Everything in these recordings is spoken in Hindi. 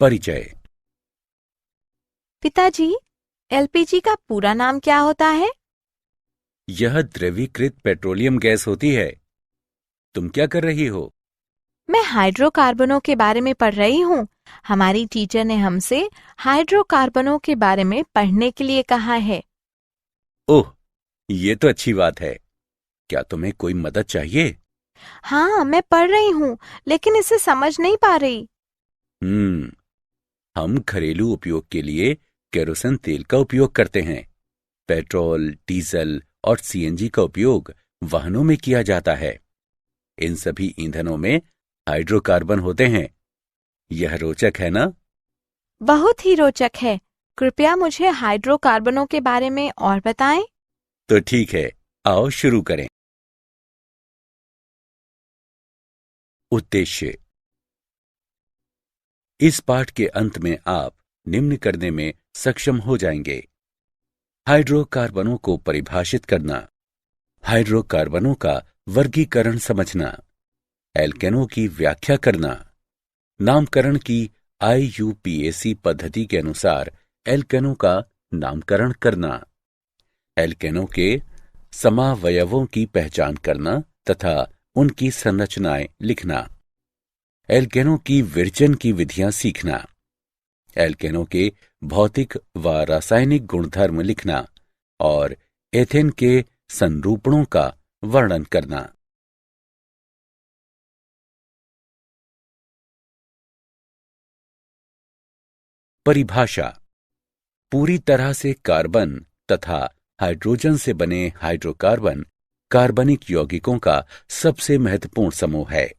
परिचय। पिताजी, एलपीजी का पूरा नाम क्या होता है? यह द्रवीकृत पेट्रोलियम गैस होती है। तुम क्या कर रही हो? मैं हाइड्रोकार्बनों के बारे में पढ़ रही हूँ। हमारी टीचर ने हमसे हाइड्रोकार्बनों के बारे में पढ़ने के लिए कहा है। ओह, ये तो अच्छी बात है। क्या तुम्हें कोई मदद चाहिए? हाँ, मैं पढ़ रही हूँ, लेकिन इसे समझ नहीं पा रही। हम घरेलू उपयोग के लिए केरोसिन तेल का उपयोग करते हैं। पेट्रोल, डीजल और सीएनजी का उपयोग वाहनों में किया जाता है। इन सभी ईंधनों में हाइड्रोकार्बन होते हैं। यह रोचक है ना? बहुत ही रोचक है। कृपया मुझे हाइड्रोकार्बनों के बारे में और बताएं। तो ठीक है, आओ शुरू करें। उद्देश्य। इस पाठ के अंत में आप निम्न करने में सक्षम हो जाएंगे। हाइड्रोकार्बनों को परिभाषित करना, हाइड्रोकार्बनों का वर्गीकरण समझना, एल्केनों की व्याख्या करना, नामकरण की IUPAC पद्धति के अनुसार एल्केनों का नामकरण करना, एल्केनों के समावयवों की पहचान करना तथा उनकी संरचनाएं लिखना, एल्केनों की विरचन की विधियां सीखना, एल्केनों के भौतिक व रासायनिक गुणधर्म लिखना और एथेन के संरूपणों का वर्णन करना। परिभाषा। पूरी तरह से कार्बन तथा हाइड्रोजन से बने हाइड्रोकार्बन कार्बनिक यौगिकों का सबसे महत्वपूर्ण समूह है।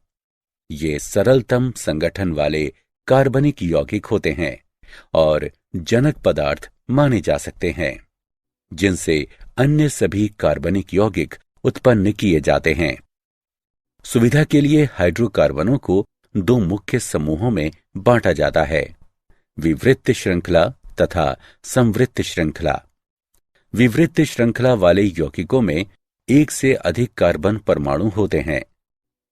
ये सरलतम संगठन वाले कार्बनिक यौगिक होते हैं और जनक पदार्थ माने जा सकते हैं, जिनसे अन्य सभी कार्बनिक यौगिक उत्पन्न किए जाते हैं। सुविधा के लिए हाइड्रोकार्बनों को दो मुख्य समूहों में बांटा जाता है: विवृत श्रृंखला तथा संवृत श्रृंखला। विवृत श्रृंखला वाले यौगिकों में एक से अधिक कार्बन परमाणु होते हैं।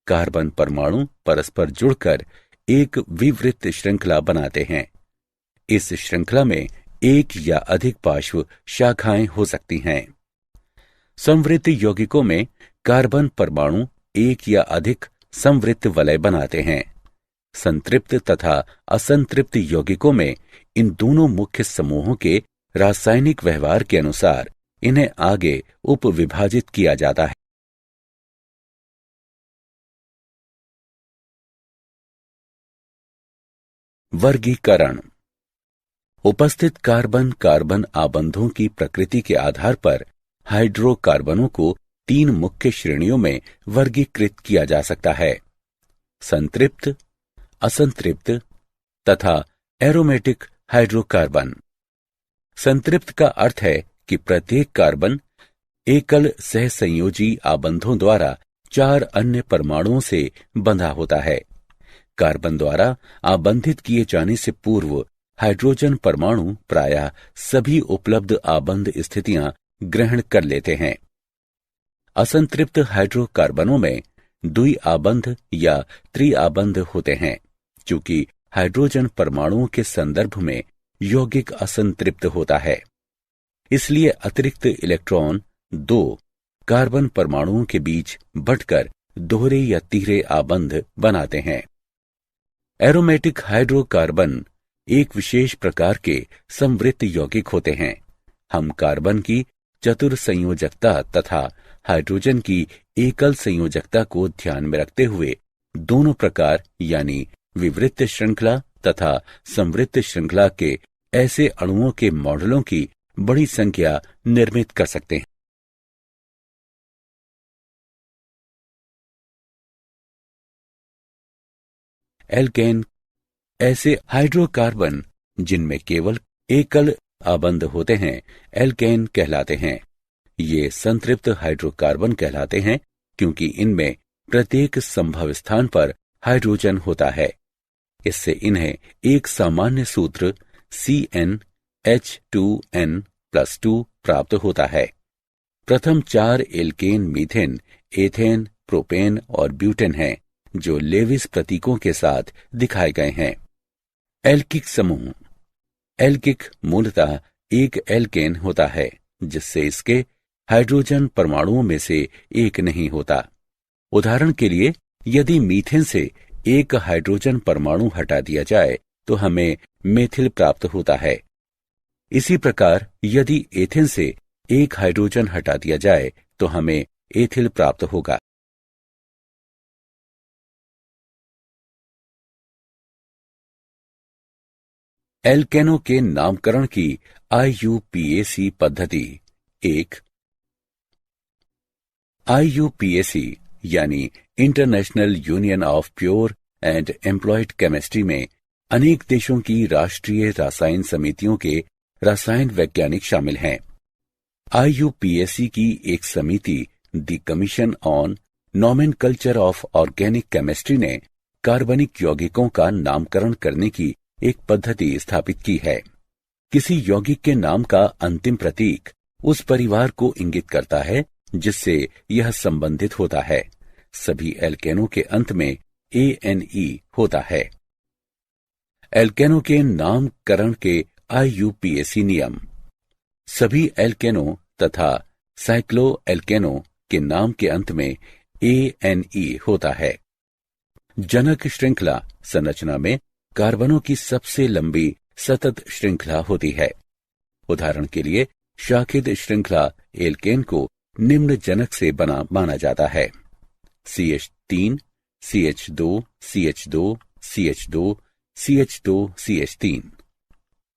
कार्बन परमाणु परस्पर जुड़कर एक विवृत श्रृंखला बनाते हैं। इस श्रृंखला में एक या अधिक पार्श्व शाखाएं हो सकती हैं। संवृत यौगिकों में कार्बन परमाणु एक या अधिक संवृत वलय बनाते हैं। संतृप्त तथा असंतृप्त यौगिकों में इन दोनों मुख्य समूहों के रासायनिक व्यवहार के अनुसार इन्हें आगे उपविभाजित किया जाता है। वर्गीकरण। उपस्थित कार्बन कार्बन आबंधों की प्रकृति के आधार पर हाइड्रोकार्बनों को तीन मुख्य श्रेणियों में वर्गीकृत किया जा सकता है: संतृप्त, असंतृप्त तथा एरोमेटिक हाइड्रोकार्बन। संतृप्त का अर्थ है कि प्रत्येक कार्बन एकल सहसंयोजी आबंधों द्वारा चार अन्य परमाणुओं से बंधा होता है। कार्बन द्वारा आबंधित किए जाने से पूर्व हाइड्रोजन परमाणु प्रायः सभी उपलब्ध आबंध स्थितियां ग्रहण कर लेते हैं। असंतृप्त हाइड्रोकार्बनों में द्विआबंध या त्रिआबंध होते हैं, क्योंकि हाइड्रोजन परमाणुओं के संदर्भ में यौगिक असंतृप्त होता है। इसलिए अतिरिक्त इलेक्ट्रॉन दो कार्बन परमाणुओं के बीच बंटकर दोहरे या तीहरे आबंध बनाते हैं। एरोमेटिक हाइड्रोकार्बन एक विशेष प्रकार के संवृत यौगिक होते हैं। हम कार्बन की चतुर संयोजकता तथा हाइड्रोजन की एकल संयोजकता को ध्यान में रखते हुए दोनों प्रकार यानी विवृत श्रृंखला तथा संवृत श्रृंखला के ऐसे अणुओं के मॉडलों की बड़ी संख्या निर्मित कर सकते हैं। एल्केन ऐसे हाइड्रोकार्बन जिनमें केवल एकल आबंध होते हैं एल्केन कहलाते हैं। ये संतृप्त हाइड्रोकार्बन कहलाते हैं क्योंकि इनमें प्रत्येक संभव स्थान पर हाइड्रोजन होता है। इससे इन्हें एक सामान्य सूत्र CnH2n+2 प्राप्त होता है। प्रथम चार एल्केन मीथेन, एथेन, प्रोपेन और ब्यूटेन हैं, जो लेविस प्रतीकों के साथ दिखाए गए हैं। एल्किक समूह। एल्किक मूलतः एक एल्केन होता है जिससे इसके हाइड्रोजन परमाणुओं में से एक नहीं होता। उदाहरण के लिए, यदि मीथेन से एक हाइड्रोजन परमाणु हटा दिया जाए तो हमें मेथिल प्राप्त होता है। इसी प्रकार यदि एथेन से एक हाइड्रोजन हटा दिया जाए तो हमें एथिल प्राप्त होगा। एल्केनो के नामकरण की IUPAC पद्धति। 1. IUPAC यानी international union of pure and employed chemistry में अनेक देशों की राष्ट्रीय रसायन समितियों के रसायन वैज्ञानिक शामिल हैं। IUPAC की एक समिति the commission on nomenclature of organic chemistry ने कार्बनिक यौगिकों का नामकरण करने की एक पद्धति स्थापित की है। किसी यौगिक के नाम का अंतिम प्रतीक उस परिवार को इंगित करता है जिससे यह संबंधित होता है। सभी एल्केनों के अंत में ANE होता है। एल्केनों के नामकरण के IUPAC नियम। सभी एल्केनों तथा साइक्लो एल्केनों के नाम के अंत में ANE होता है। जनक श्रृंखला संरचना में कार्बनों की सबसे लंबी सतत श्रृंखला होती है। उदाहरण के लिए, शाखित श्रृंखला एल्केन को निम्न जनक से बना माना जाता है: CH3, CH2, CH2, CH2, CH2, CH3।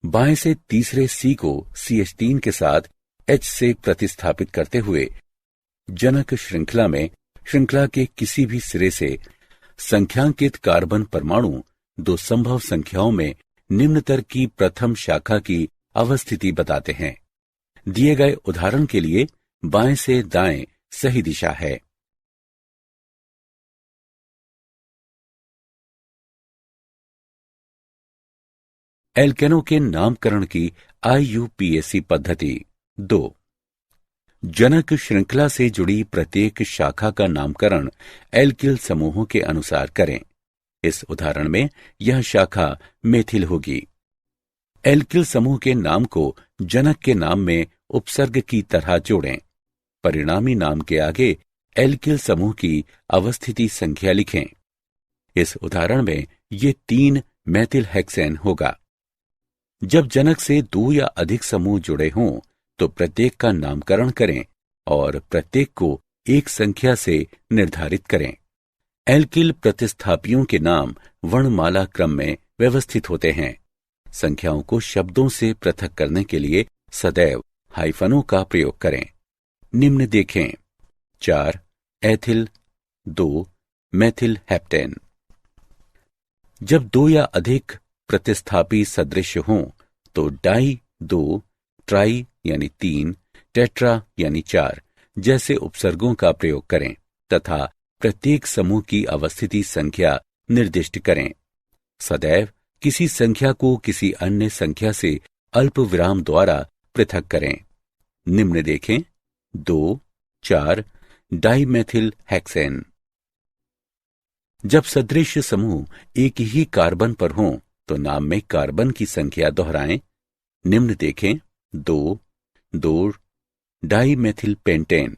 बाएं से तीसरे C को CH3 के साथ H से प्रतिस्थापित करते हुए जनक श्रृंखला में श्रृंखला के किसी भी सिरे से संख्यांकित कार्बन परमाणु दो संभव संख्याओं में निम्नतर की प्रथम शाखा की अवस्थिति बताते हैं। दिए गए उदाहरण के लिए बाएं से दाएं सही दिशा है। एल्केनों के नामकरण की IUPAC पद्धति। 2. जनक श्रृंखला से जुड़ी प्रत्येक शाखा का नामकरण एल्किल समूहों के अनुसार करें। इस उदाहरण में यह शाखा मेथिल होगी। एल्किल समूह के नाम को जनक के नाम में उपसर्ग की तरह जोड़ें। परिणामी नाम के आगे एल्किल समूह की अवस्थिति संख्या लिखें। इस उदाहरण में ये 3 मेथिल हेक्सेन होगा। जब जनक से 2 या अधिक समूह जुड़े हों तो प्रत्येक का नामकरण करें और प्रत्येक को एक संख्या से निर्धारित करें। एल्किल प्रतिस्थापियों के नाम वर्णमाला क्रम में व्यवस्थित होते हैं। संख्याओं को शब्दों से पृथक करने के लिए सदैव हाइफनों का प्रयोग करें। निम्न देखें: 4 एथिल, 2 मेथिल हेप्टेन। जब 2 या अधिक प्रतिस्थापी सदृश हों तो डाई 2, ट्राई यानी 3, टेट्रा यानी 4 जैसे उपसर्गों का प्रयोग करें तथा प्रत्येक समूह की अवस्थिति संख्या निर्दिष्ट करें। सदैव किसी संख्या को किसी अन्य संख्या से अल्प विराम द्वारा पृथक करें। निम्न देखें: 2, 4 डाइमेथिल हेक्सेन। जब सदृश समूह एक ही कार्बन पर हों तो नाम में कार्बन की संख्या दोहराएं। निम्न देखें: 2 डाइमेथिल पेंटेन।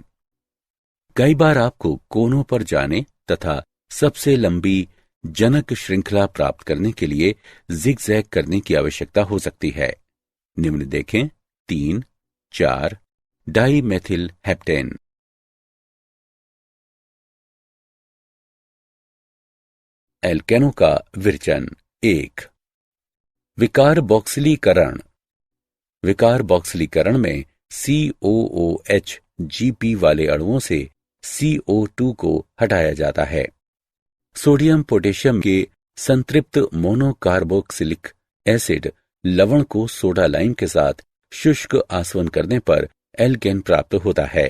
कई बार आपको कोनों पर जाने तथा सबसे लंबी जनक श्रृंखला प्राप्त करने के लिए जिगजैग करने की आवश्यकता हो सकती है। निम्न देखें: 3, 4 डाइमेथिल हेप्टेन। एल्केनों का विरचन। 1. विकारबॉक्सिलीकरण। विकारबॉक्सिलीकरण में COOH GP वाले अणुओं से CO2 को हटाया जाता है। सोडियम पोटेशियम के संतृप्त मोनोकार्बोक्सिलिक एसिड लवण को सोडा लाइम के साथ शुष्क आसवन करने पर एल्केन प्राप्त होता है।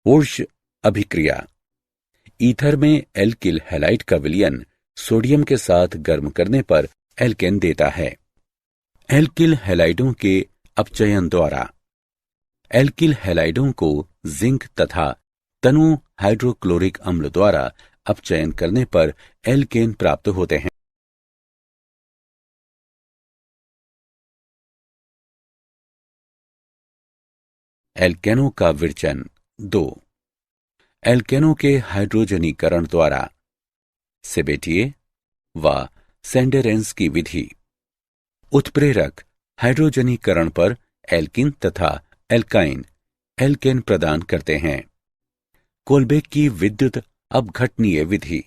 वुर्श अभिक्रिया। ईथर में एल्किल हैलाइड का विलयन सोडियम के साथ गर्म करने पर एल्केन देता है। एल्किल हैलाइडों के अपचयन द्वारा। एल्किल हैलाइडों को जिंक तथा तनु हाइड्रोक्लोरिक अम्ल द्वारा अपचयन करने पर एल्केन प्राप्त होते हैं। एल्केनो का विरचन 2। एल्केनो के हाइड्रोजनीकरण द्वारा सेबेटिए व सेंडेरेंस की विधि। उत्प्रेरक हाइड्रोजनीकरण पर एल्किन तथा एल्काइन एल्केन प्रदान करते हैं। कोलबेक की विद्युत अपघटनीय विधि।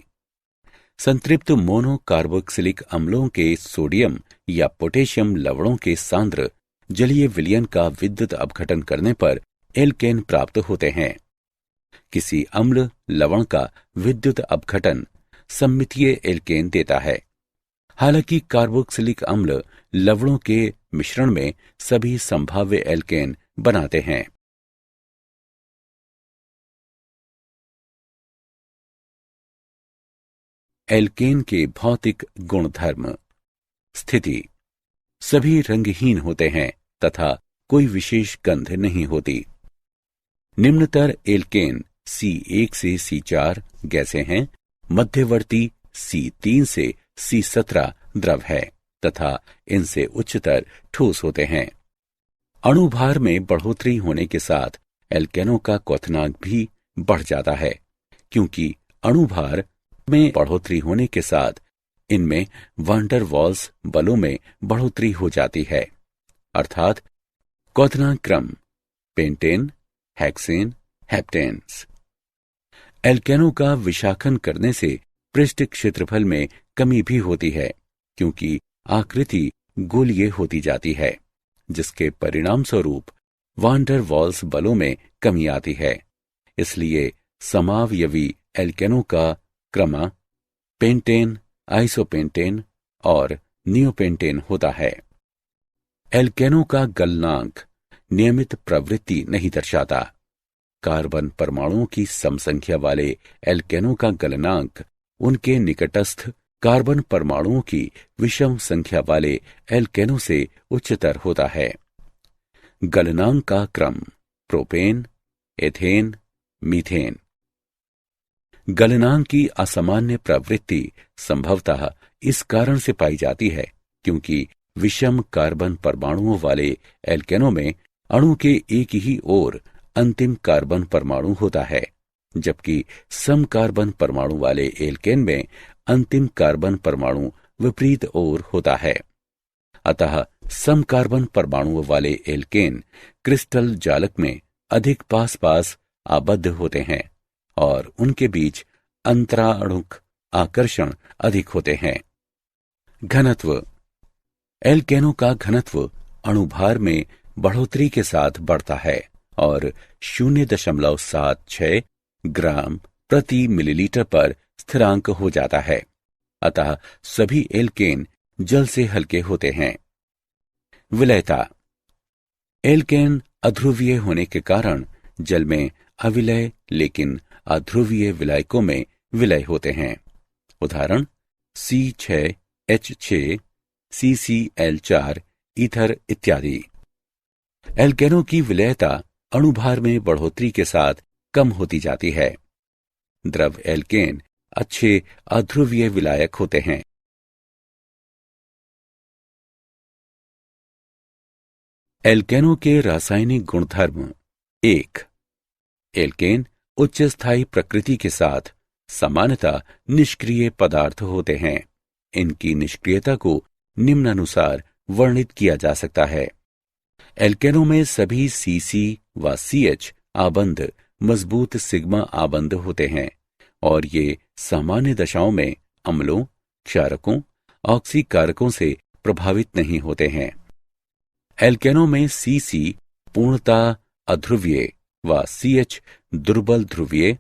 संतृप्त मोनोकार्बोक्सिलिक अम्लों के सोडियम या पोटेशियम लवणों के सांद्र जलीय विलयन का विद्युत अपघटन करने पर एल्केन प्राप्त होते हैं। किसी अम्ल लवण का विद्युत अपघटन सममितीय एल्केन देता है। हालांकि कार्बोक्सिलिक अम्ल लवणों के मिश्रण में सभी संभाव्य एल्केन बनाते हैं। एल्केन के भौतिक गुणधर्म। स्थिति। सभी रंगहीन होते हैं तथा कोई विशेष गंध नहीं होती। निम्नतर एल्केन C1 से C4 गैसें हैं। मध्यवर्ती C3 से C17 द्रव है तथा इनसे उच्चतर ठोस होते हैं। अणुभार में बढ़ोतरी होने के साथ एल्केनों का क्वथनांक भी बढ़ जाता है, क्योंकि अणुभार में बढ़ोतरी होने के साथ इनमें वान डर वाल्स बलों में बढ़ोतरी हो जाती है, अर्थात क्वथनांक क्रम पेंटेन, हेक्सेन, हेप्टेन्स। एल्केनों का विशाखन करने से पृष्ठ क्षेत्रफल में कमी भी होती है, क्योंकि आकृति गोलीय होती जाती है, जिसके परिणाम स्वरूप वान डर वाल्स बलों में कमी आती है। इसलिए समावयवी एल्केनों का क्रम पेंटेन, आइसोपेंटेन और नियोपेंटेन होता है। एल्केनों का गलनांक नियमित प्रवृत्ति नहीं दर्शाता। कार्बन परमाणुओं की समसंख्या वाले एल्केनों का गलनांक उनके निकटस्थ कार्बन परमाणुओं की विषम संख्या वाले एल्केनों से उच्चतर होता है। गलनांक का क्रम प्रोपेन, एथेन, मीथेन। गलनांक की असामान्य प्रवृत्ति संभवतः इस कारण से पाई जाती है क्योंकि विषम कार्बन परमाणुओं वाले एल्केनों में अणु के एक ही ओर अंतिम कार्बन परमाणु होता है, जबकि सम कार्बन परमाणु वाले एल्केन में अंतिम कार्बन परमाणु विपरीत ओर होता है। अतः सम कार्बन परमाणुओं वाले एल्केन क्रिस्टल जालक में अधिक पास पास आबद्ध होते हैं और उनके बीच अंतराणुक आकर्षण अधिक होते हैं। घनत्व। एल्केनों का घनत्व अणुभार में बढ़ोतरी के साथ बढ़ता है और 0.76 ग्राम प्रति मिलीलीटर पर स्थिरांक हो जाता है। अतः सभी एल्केन जल से हल्के होते हैं। विलयता। एल्केन अध्रुवीय होने के कारण जल में अविलय लेकिन अध्रुवीय विलायकों में विलय होते हैं। उदाहरण C6H6, CCl4 ईथर इत्यादि। एल्केनों की विलयता अणुभार में बढ़ोतरी के साथ कम होती जाती है। द्रव एल्केन अच्छे अध्रुवीय विलायक होते हैं। एल्केनों के रासायनिक गुणधर्म। 1. एल्केन उच्च स्थायी प्रकृति के साथ सामान्यतः निष्क्रिय पदार्थ होते हैं। इनकी निष्क्रियता को निम्नानुसार वर्णित किया जा सकता है। एल्केनों में सभी CC व CH आबंध मजबूत सिग्मा आबंध होते हैं और ये सामान्य दशाओं में अम्लों, क्षारकों, ऑक्सीकारकों से प्रभावित नहीं होते हैं। एल्केनों में CC पूर्णतः अध्रुवीय व CH दुर्बल ध्रुवीय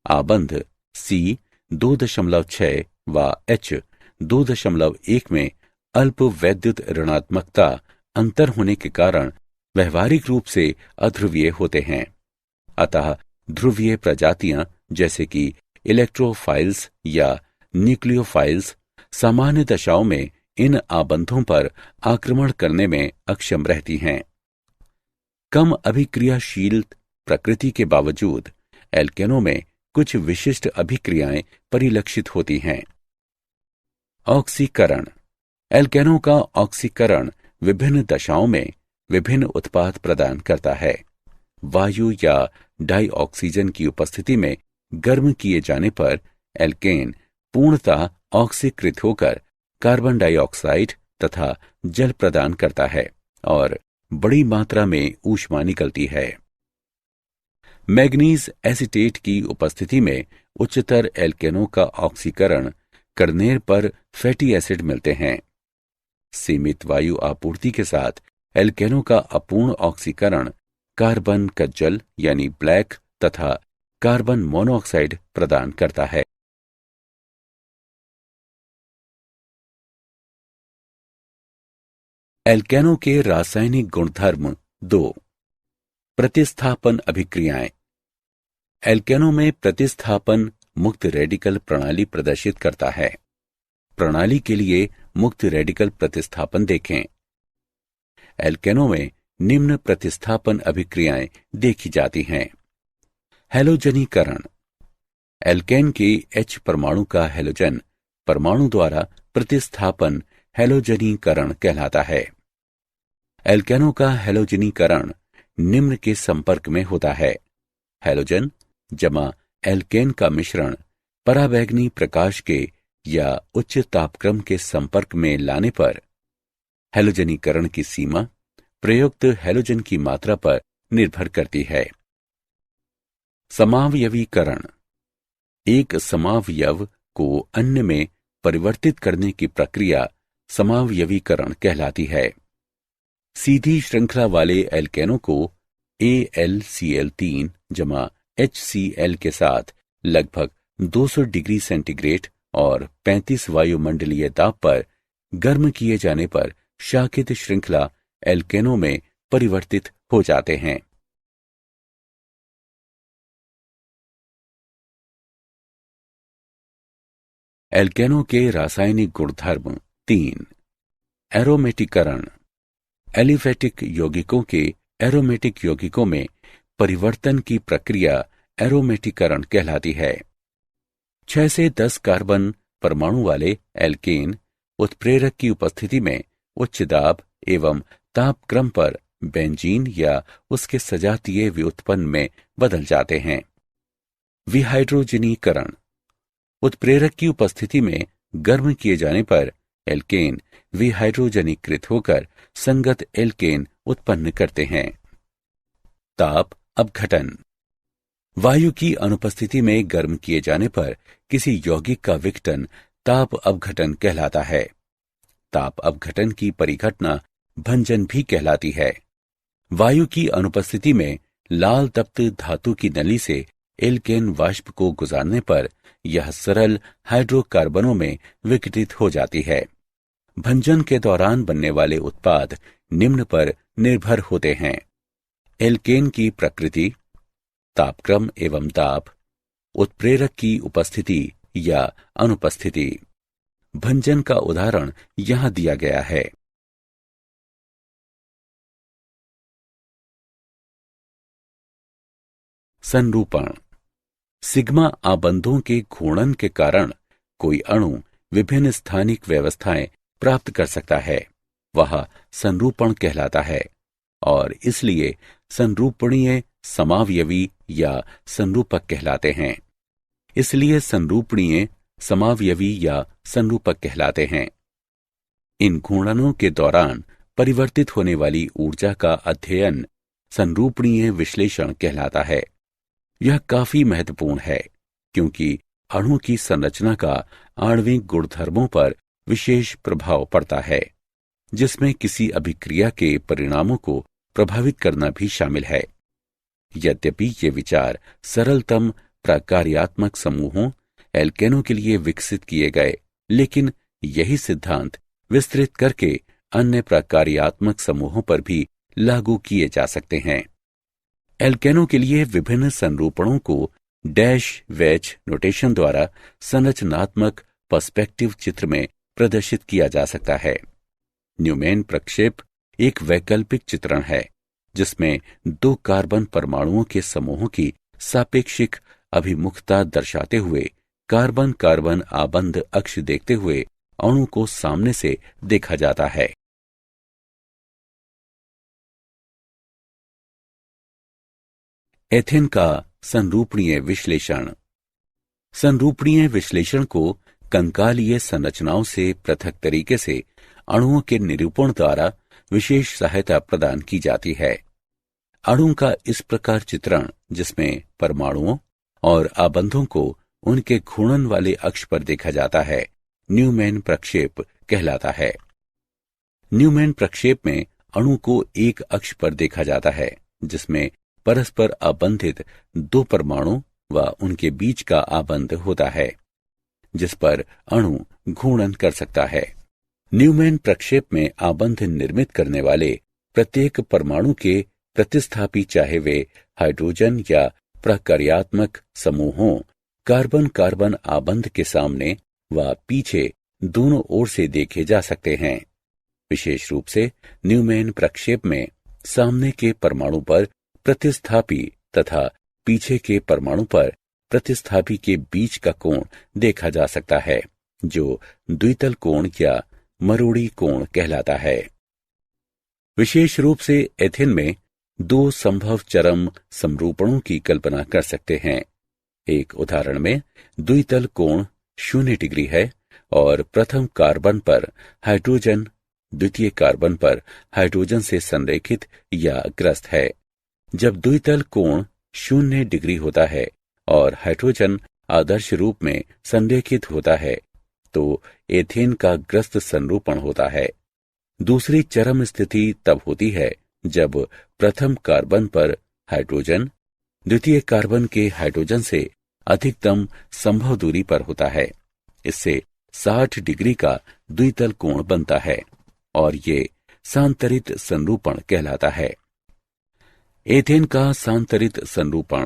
आबंध C 2.6 व H 2.1 में अल्प वैद्युत ऋणात्मकता अंतर होने के कारण व्यवहारिक रूप से अध्रुवीय होते हैं। अतः ध्रुवीय प्रजातियां जैसे कि इलेक्ट्रोफाइल्स या न्यूक्लियोफाइल्स सामान्य दशाओं में इन आबंधों पर आक्रमण करने में अक्षम रहती हैं। कम अभिक्रियाशील प्रकृति के बावजूद एल्केनों में कुछ विशिष्ट अभिक्रियाएं परिलक्षित होती हैं। ऑक्सीकरण। एल्केनों का ऑक्सीकरण विभिन्न दशाओं में विभिन्न उत्पाद प्रदान करता है। वायु या डाइऑक्सीजन की उपस्थिति में गर्म किए जाने पर एल्केन पूर्णतः ऑक्सीकृत होकर कार्बन डाइऑक्साइड तथा जल प्रदान करता है और बड़ी मात्रा में ऊष्मा निकलती है। मैग्नीज एसीटेट की उपस्थिति में उच्चतर एल्केनों का ऑक्सीकरण करने पर फैटी एसिड मिलते हैं। सीमित वायु आपूर्ति के साथ एल्केनों का अपूर्ण ऑक्सीकरण कार्बन कज्जल यानी ब्लैक तथा कार्बन मोनोऑक्साइड प्रदान करता है। एल्केनों के रासायनिक गुणधर्म 2। प्रतिस्थापन अभिक्रियाएं। एल्केनों में प्रतिस्थापन मुक्त रेडिकल प्रणाली प्रदर्शित करता है। प्रणाली के लिए मुक्त रेडिकल प्रतिस्थापन देखें। एल्केनों में निम्न प्रतिस्थापन अभिक्रियाएं देखी जाती हैं। हैलोजनीकरण। एल्केन के H परमाणु का हैलोजन परमाणु द्वारा प्रतिस्थापन हैलोजनीकरण कहलाता है। एल्केनों का हैलोजनीकरण निम्न के संपर्क में होता है। हैलोजन जमा एल्केन का मिश्रण पराबैंगनी प्रकाश के या उच्च तापक्रम के संपर्क में लाने पर हैलोजनीकरण की सीमा प्रयुक्त हैलोजन की मात्रा पर निर्भर करती है। समावयवीकरण। एक समावयव को अन्य में परिवर्तित करने की प्रक्रिया समावयवीकरण कहलाती है। सीधी श्रृंखला वाले एल्केनों को AlCl3 जमा HCl के साथ लगभग 200 डिग्री सेंटीग्रेड और 35 वायुमंडलीय दाब पर गर्म किए जाने पर शाखित श्रृंखला एल्केनों में परिवर्तित हो जाते हैं। एल्केनों के रासायनिक गुणधर्म 3। एरोमेटिकरण। एलिफेटिक यौगिकों के एरोमेटिक यौगिकों में परिवर्तन की प्रक्रिया एरोमेटिकरण कहलाती है। 6 से 10 कार्बन परमाणु वाले एल्केन उत्प्रेरक की उपस्थिति में उच्च दाब एवं तापक्रम पर बेंजीन या उसके सजातीय व्युत्पन्न में बदल जाते हैं। विहाइड्रोजनीकरण। उत्प्रेरक की उपस्थिति में गर्म किए जाने पर एल्केन विहाइड्रोजनीकृत होकर संगत एल्केन उत्पन्न करते हैं। ताप अपघटन। वायु की अनुपस्थिति में गर्म किए जाने पर किसी यौगिक का विघटन ताप अपघटन कहलाता है। ताप अपघटन की परिघटना भंजन भी कहलाती है। वायु की अनुपस्थिति में लाल तप्त धातु की नली से एल्केन वाष्प को गुजारने पर यह सरल हाइड्रोकार्बनों में विघटित हो जाती है। भंजन के दौरान बनने वाले उत्पाद निम्न पर निर्भर होते हैं। एल्केन की प्रकृति, तापक्रम एवं दाब, उत्प्रेरक की उपस्थिति या अनुपस्थिति। भंजन का उदाहरण यहां दिया गया है। संरूपण। सिग्मा आबंधों के घूर्णन के कारण कोई अणु विभिन्न स्थानिक व्यवस्थाएं प्राप्त कर सकता है, वह संरूपण कहलाता है और इसलिए संरूपणीय समावयवी या संरूपक कहलाते हैं। इसलिए संरूपणीय समावयवी या संरूपक कहलाते हैं। इन घूर्णनों के दौरान परिवर्तित होने वाली ऊर्जा का अध्ययन संरूपणीय विश्लेषण कहलाता है। यह काफी महत्वपूर्ण है क्योंकि अणु की संरचना का आणविक गुणधर्मों पर विशेष प्रभाव पड़ता है, जिसमें किसी अभिक्रिया के परिणामों को प्रभावित करना भी शामिल है। यद्यपि ये विचार सरलतम प्रकार्यात्मक समूहों एल्केनों के लिए विकसित किए गए, लेकिन यही सिद्धांत विस्तृत करके अन्य प्रकार्यात्मक समूहों पर भी लागू किए जा सकते हैं। एल्केनों के लिए विभिन्न संरूपणों को डैश वेज नोटेशन द्वारा संरचनात्मक पर्सपेक्टिव चित्र में प्रदर्शित किया जा सकता है। न्यूमैन प्रक्षेप एक वैकल्पिक चित्रण है जिसमें 2 कार्बन परमाणुओं के समूहों की सापेक्षिक अभिमुखता दर्शाते हुए कार्बन कार्बन आबंध अक्ष देखते हुए अणु को सामने से देखा जाता है। एथेन का संरूपणीय विश्लेषण। संरूपणीय विश्लेषण को कंकालीय संरचनाओं से पृथक तरीके से अणुओं के निरूपण द्वारा विशेष सहायता प्रदान की जाती है। अणु का इस प्रकार चित्रण, जिसमें परमाणुओं और आबंधों को उनके घूर्णन वाले अक्ष पर देखा जाता है, न्यूमैन प्रक्षेप कहलाता है। न्यूमैन प्रक्षेप में अणु को एक अक्ष पर देखा जाता है, जिसमें परस्पर आबंधित दो परमाणु व उनके बीच का आबंध होता है, जिस पर अणु घूर्णन कर सकता है। न्यूमैन प्रक्षेप में आबंध निर्मित करने वाले प्रत्येक परमाणु के प्रतिस्थापी, चाहे वे हाइड्रोजन या प्रकार्यात्मक समूह हों, कार्बन कार्बन आबंध के सामने व पीछे दोनों ओर से देखे जा सकते हैं। विशेष रूप से न्यूमैन प्रक्षेप में सामने के परमाणु पर प्रतिस्थापी तथा पीछे के परमाणु पर प्रतिस्थापी के बीच का कोण देखा जा सकता है, जो द्वितल कोण या मरोड़ी कोण कहलाता है। विशेष रूप से एथेन में दो संभव चरम समरूपणों की कल्पना कर सकते हैं। एक उदाहरण में द्वितल कोण 0 डिग्री है और प्रथम कार्बन पर हाइड्रोजन द्वितीय कार्बन पर हाइड्रोजन से संरेखित या ग्रस्त है। जब द्वितल कोण 0 डिग्री होता है और हाइड्रोजन आदर्श रूप में संरेखित होता है, तो एथेन का ग्रस्त संरूपण होता है। दूसरी चरम स्थिति तब होती है जब प्रथम कार्बन पर हाइड्रोजन द्वितीय कार्बन के हाइड्रोजन से अधिकतम संभव दूरी पर होता है। इससे 60 डिग्री का द्वितल कोण बनता है और ये सांतरित संरूपण कहलाता है। एथेन का सांतरित संरूपण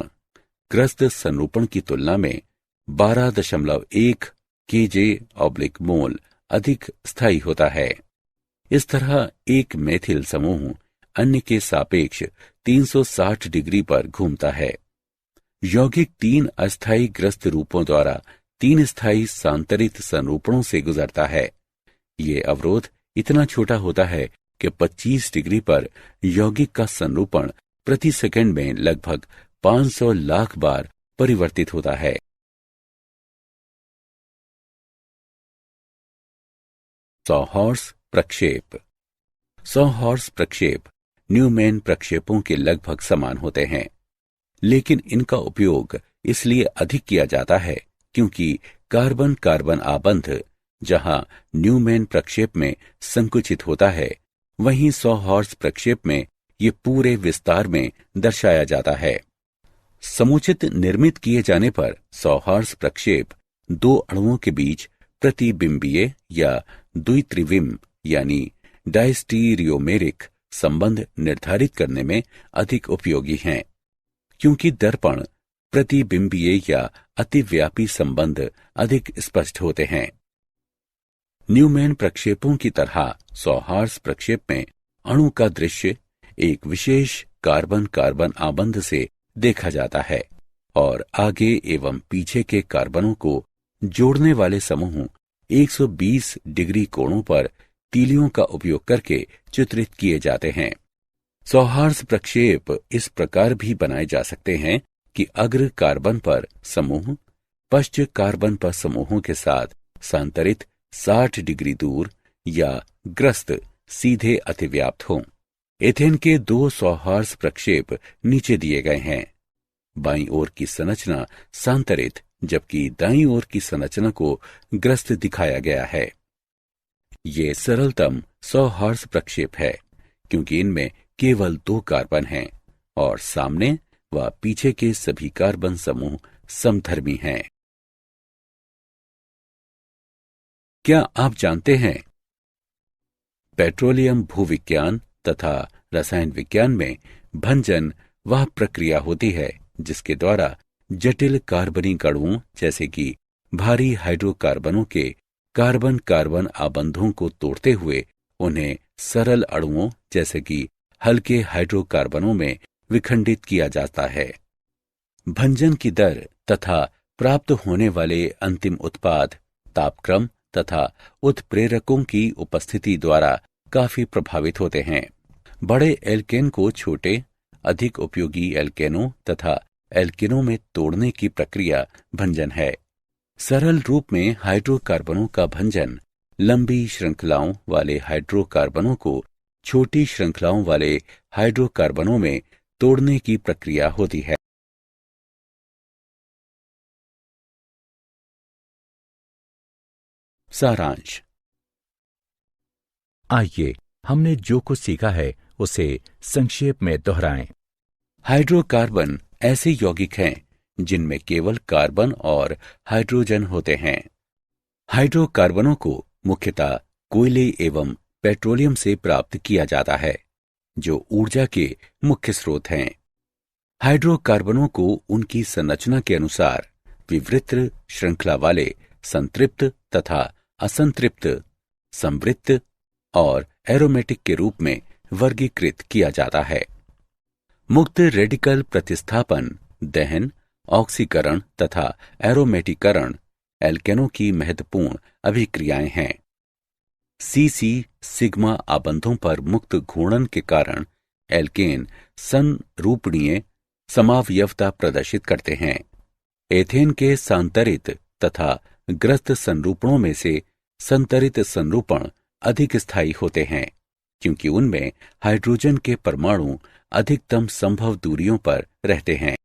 ग्रस्त संरूपण की तुलना में 12.1 kJ/मोल अधिक स्थायी होता है। इस तरह एक मेथिल समूह अन्य के सापेक्ष 360 डिग्री पर घूमता है। यौगिक 3 अस्थायी ग्रस्त रूपों द्वारा 3 स्थायी सांतरित संरूपणों से गुजरता है। ये अवरोध इतना छोटा होता है कि 25 डिग्री पर यौगिक का संरूपण प्रति सेकंड में लगभग 500 लाख बार परिवर्तित होता है। सॉहॉर्स प्रक्षेप। सॉहॉर्स प्रक्षेप न्यूमैन प्रक्षेपों के लगभग समान होते हैं, लेकिन इनका उपयोग इसलिए अधिक किया जाता है क्योंकि कार्बन कार्बन आबंध जहां न्यूमैन प्रक्षेप में संकुचित होता है, वहीं सॉहॉर्स प्रक्षेप में ये पूरे विस्तार में दर्शाया जाता है। समुचित निर्मित किए जाने पर सॉहॉर्स प्रक्षेप दो अणुओं के बीच प्रतिबिंबीय या द्वित्रिविम यानी डायस्टीरियोमेरिक संबंध निर्धारित करने में अधिक उपयोगी हैं, क्योंकि दर्पण प्रतिबिंबीय या अतिव्यापी संबंध अधिक स्पष्ट होते हैं। न्यूमैन प्रक्षेपों की तरह सॉहॉर्स प्रक्षेप में अणु का दृश्य एक विशेष कार्बन कार्बन आबंध से देखा जाता है और आगे एवं पीछे के कार्बनों को जोड़ने वाले समूह 120 डिग्री कोणों पर तीलियों का उपयोग करके चित्रित किए जाते हैं। सॉहॉर्स प्रक्षेप इस प्रकार भी बनाए जा सकते हैं कि अग्र कार्बन पर समूह पश्च कार्बन पर समूहों के साथ सांतरित 60 डिग्री दूर या ग्रस्त सीधे अतिव्याप्त हों। एथेन के 2 सॉहॉर्स प्रक्षेप नीचे दिए गए हैं। बाईं ओर की संरचना सांतरित जबकि दाईं ओर की संरचना को ग्रस्त दिखाया गया है। ये सरलतम सॉहॉर्स प्रक्षेप है क्योंकि इनमें केवल 2 कार्बन हैं और सामने व पीछे के सभी कार्बन समूह समधर्मी हैं। क्या आप जानते हैं पेट्रोलियम भूविज्ञान तथा रसायन विज्ञान में भंजन वह प्रक्रिया होती है जिसके द्वारा जटिल कार्बनिक अणुओं जैसे कि भारी हाइड्रोकार्बनों के कार्बन कार्बन आबंधों को तोड़ते हुए उन्हें सरल अणुओं जैसे कि हल्के हाइड्रोकार्बनों में विखंडित किया जाता है। भंजन की दर तथा प्राप्त होने वाले अंतिम उत्पाद तापक्रम तथा उत्प्रेरकों की उपस्थिति द्वारा काफी प्रभावित होते हैं। बड़े एल्केन को छोटे अधिक उपयोगी एल्केनों तथा एल्किनों में तोड़ने की प्रक्रिया भंजन है। सरल रूप में हाइड्रोकार्बनों का भंजन लंबी श्रृंखलाओं वाले हाइड्रोकार्बनों को छोटी श्रृंखलाओं वाले हाइड्रोकार्बनों में तोड़ने की प्रक्रिया होती है। सारांश। आइए हमने जो कुछ सीखा है उसे संक्षेप में दोहराएं। हाइड्रोकार्बन ऐसे यौगिक हैं जिनमें केवल कार्बन और हाइड्रोजन होते हैं। हाइड्रोकार्बनों को मुख्यतः कोयले एवं पेट्रोलियम से प्राप्त किया जाता है, जो ऊर्जा के मुख्य स्रोत हैं। हाइड्रोकार्बनों को उनकी संरचना के अनुसार विवृत श्रृंखला वाले संतृप्त तथा असंतृप्त, संवृत्त और एरोमेटिक के रूप में वर्गीकृत किया जाता है। मुक्त रेडिकल प्रतिस्थापन, दहन, ऑक्सीकरण तथा एरोमेटीकरण एल्केनों की महत्वपूर्ण अभिक्रियाएं हैं। सीसी सिग्मा आबंधों पर मुक्त घूर्णन के कारण एल्केन संरूपणीय समावयवता प्रदर्शित करते हैं। एथेन के सांतरित तथा ग्रस्त संरूपणों में से संतरित संरूपण अधिक स्थायी होते हैं, क्योंकि उनमें हाइड्रोजन के परमाणु अधिकतम संभव दूरियों पर रहते हैं।